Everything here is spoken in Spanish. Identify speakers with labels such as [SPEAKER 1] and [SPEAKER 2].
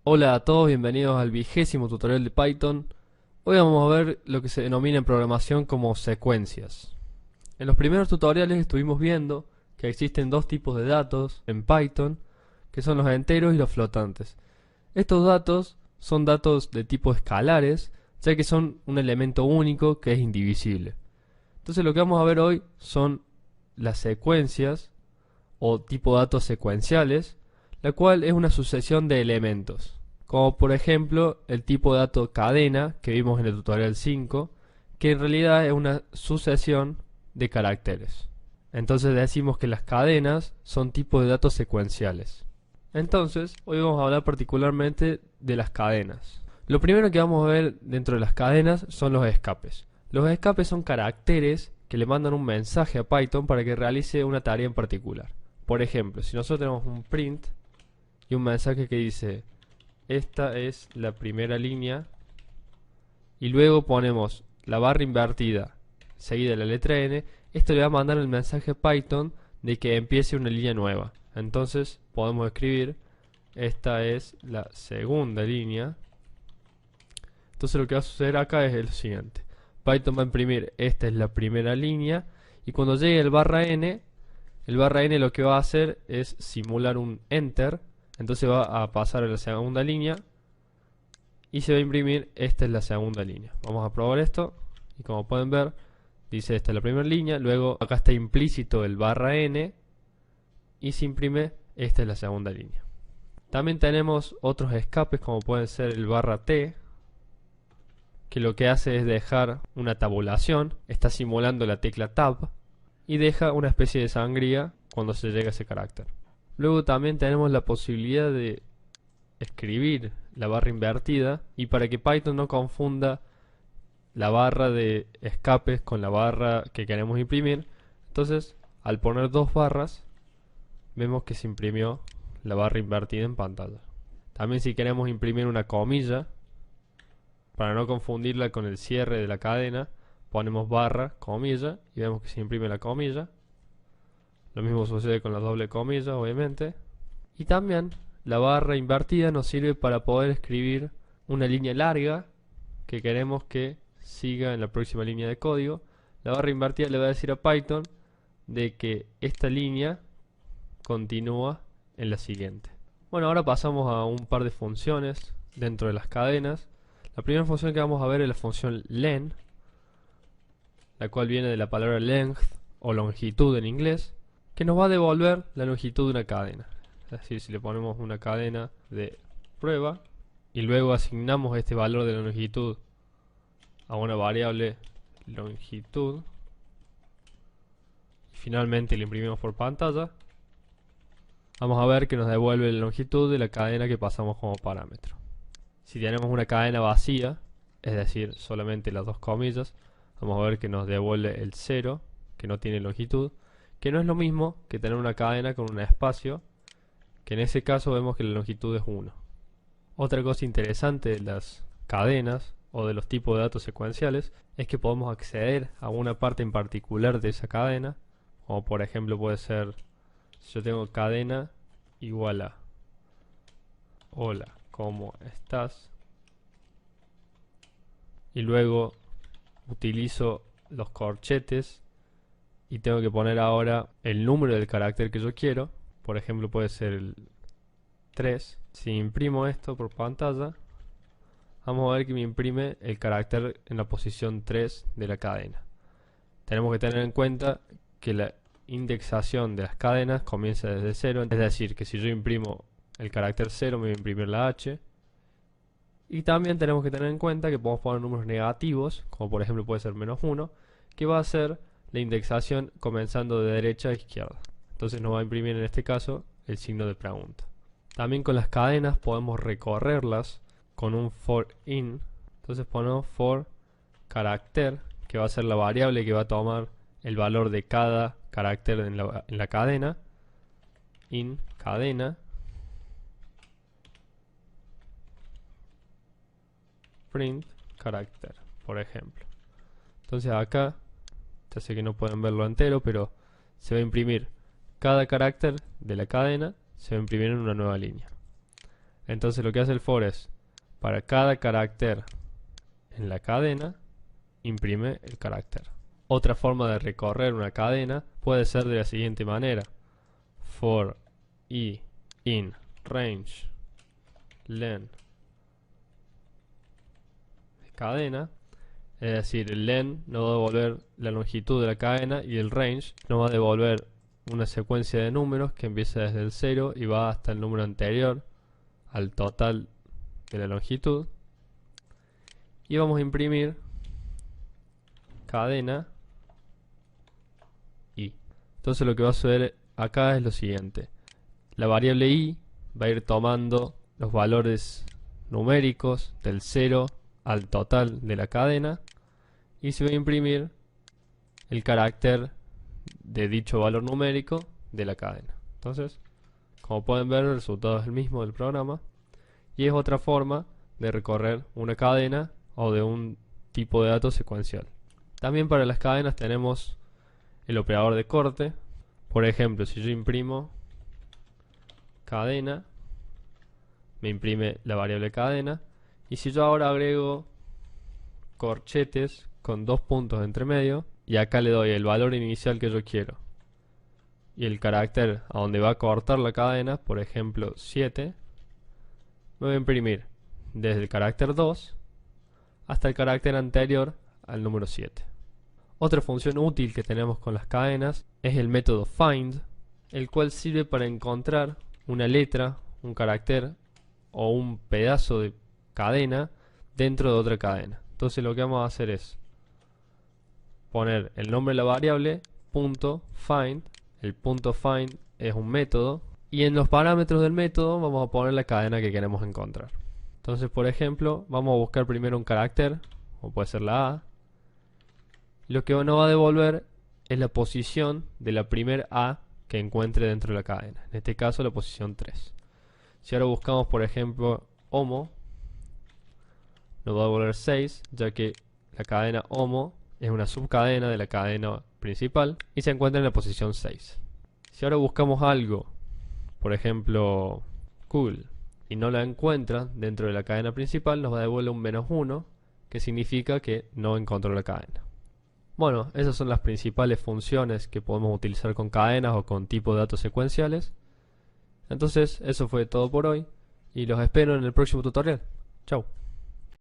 [SPEAKER 1] Hola a todos, bienvenidos al 20º tutorial de Python. Hoy vamos a ver lo que se denomina en programación como secuencias. En los primeros tutoriales estuvimos viendo que existen dos tipos de datos en Python, que son los enteros y los flotantes. Estos datos son datos de tipo escalares, ya que son un elemento único que es indivisible. Entonces lo que vamos a ver hoy son las secuencias o tipo datos secuenciales, la cual es una sucesión de elementos, como por ejemplo el tipo de dato cadena que vimos en el tutorial 5, que en realidad es una sucesión de caracteres. Entonces decimos que las cadenas son tipos de datos secuenciales. Entonces, hoy vamos a hablar particularmente de las cadenas. Lo primero que vamos a ver dentro de las cadenas son los escapes. Los escapes son caracteres que le mandan un mensaje a Python para que realice una tarea en particular. Por ejemplo, si nosotros tenemos un print y un mensaje que dice esta es la primera línea y luego ponemos la barra invertida seguida de la letra N, esto le va a mandar el mensaje a Python de que empiece una línea nueva. Entonces podemos escribir esta es la segunda línea. Entonces lo que va a suceder acá es el siguiente: Python va a imprimir esta es la primera línea y cuando llegue el barra N lo que va a hacer es simular un enter. Entonces va a pasar a la segunda línea y se va a imprimir esta es la segunda línea. Vamos a probar esto y como pueden ver dice esta es la primera línea, luego acá está implícito el barra N y se imprime esta es la segunda línea. También tenemos otros escapes como pueden ser el barra T, que lo que hace es dejar una tabulación, está simulando la tecla Tab y deja una especie de sangría cuando se llega a ese carácter. Luego también tenemos la posibilidad de escribir la barra invertida, y para que Python no confunda la barra de escapes con la barra que queremos imprimir, entonces al poner dos barras vemos que se imprimió la barra invertida en pantalla. También si queremos imprimir una comilla, para no confundirla con el cierre de la cadena, ponemos barra, comilla y vemos que se imprime la comilla. Lo mismo sucede con la doble comilla, obviamente. Y también la barra invertida nos sirve para poder escribir una línea larga que queremos que siga en la próxima línea de código. La barra invertida le va a decir a Python de que esta línea continúa en la siguiente. Bueno, ahora pasamos a un par de funciones dentro de las cadenas. La primera función que vamos a ver es la función len, la cual viene de la palabra length o longitud en inglés, que nos va a devolver la longitud de una cadena. Es decir, si le ponemos una cadena de prueba y luego asignamos este valor de la longitud a una variable longitud y finalmente le imprimimos por pantalla, vamos a ver que nos devuelve la longitud de la cadena que pasamos como parámetro. Si tenemos una cadena vacía, es decir, solamente las dos comillas, vamos a ver que nos devuelve el 0, que no tiene longitud, que no es lo mismo que tener una cadena con un espacio, que en ese caso vemos que la longitud es 1. Otra cosa interesante de las cadenas o de los tipos de datos secuenciales es que podemos acceder a una parte en particular de esa cadena, como por ejemplo puede ser, si yo tengo cadena igual a hola, ¿cómo estás? Y luego utilizo los corchetes y tengo que poner ahora el número del carácter que yo quiero. Por ejemplo puede ser el 3. Si imprimo esto por pantalla, vamos a ver que me imprime el carácter en la posición 3 de la cadena. Tenemos que tener en cuenta que la indexación de las cadenas comienza desde 0, es decir, que si yo imprimo el carácter 0 me va a imprimir la H. Y también tenemos que tener en cuenta que podemos poner números negativos, como por ejemplo puede ser -1, que va a ser la indexación comenzando de derecha a izquierda. Entonces nos va a imprimir en este caso el signo de pregunta. También con las cadenas podemos recorrerlas con un for in. Entonces ponemos for carácter, que va a ser la variable que va a tomar el valor de cada carácter en la cadena. In cadena print carácter, por ejemplo. Entonces acá, ya sé que no pueden verlo entero, pero se va a imprimir cada carácter de la cadena, se va a imprimir en una nueva línea. Entonces lo que hace el for es, para cada carácter en la cadena, imprime el carácter. Otra forma de recorrer una cadena puede ser de la siguiente manera. For i in range len cadena, es decir, el len nos va a devolver la longitud de la cadena y el range nos va a devolver una secuencia de números que empieza desde el 0 y va hasta el número anterior al total de la longitud. Y vamos a imprimir cadena i. Entonces lo que va a suceder acá es lo siguiente. La variable i va a ir tomando los valores numéricos del 0 al total de la cadena y se va a imprimir el carácter de dicho valor numérico de la cadena. Entonces, como pueden ver, el resultado es el mismo del programa y es otra forma de recorrer una cadena o de un tipo de datos secuencial. También para las cadenas tenemos el operador de corte. Por ejemplo, si yo imprimo cadena, me imprime la variable cadena, y si yo ahora agrego corchetes con dos puntos entre medio y acá le doy el valor inicial que yo quiero y el carácter a donde va a cortar la cadena, por ejemplo 7, me voy a imprimir desde el carácter 2 hasta el carácter anterior al número 7. Otra función útil que tenemos con las cadenas es el método find, el cual sirve para encontrar una letra, un carácter o un pedazo de cadena dentro de otra cadena. Entonces lo que vamos a hacer es poner el nombre de la variable .find. El .find es un método y en los parámetros del método vamos a poner la cadena que queremos encontrar. Entonces, por ejemplo, vamos a buscar primero un carácter, o puede ser la A. Lo que nos va a devolver es la posición de la primer A que encuentre dentro de la cadena. En este caso, la posición 3. Si ahora buscamos, por ejemplo, homo, nos va a devolver 6, ya que la cadena homo es una subcadena de la cadena principal y se encuentra en la posición 6. Si ahora buscamos algo, por ejemplo, cool, y no la encuentra dentro de la cadena principal, nos va a devolver un -1, que significa que no encontró la cadena. Bueno, esas son las principales funciones que podemos utilizar con cadenas o con tipos de datos secuenciales. Entonces, eso fue todo por hoy y los espero en el próximo tutorial. Chau.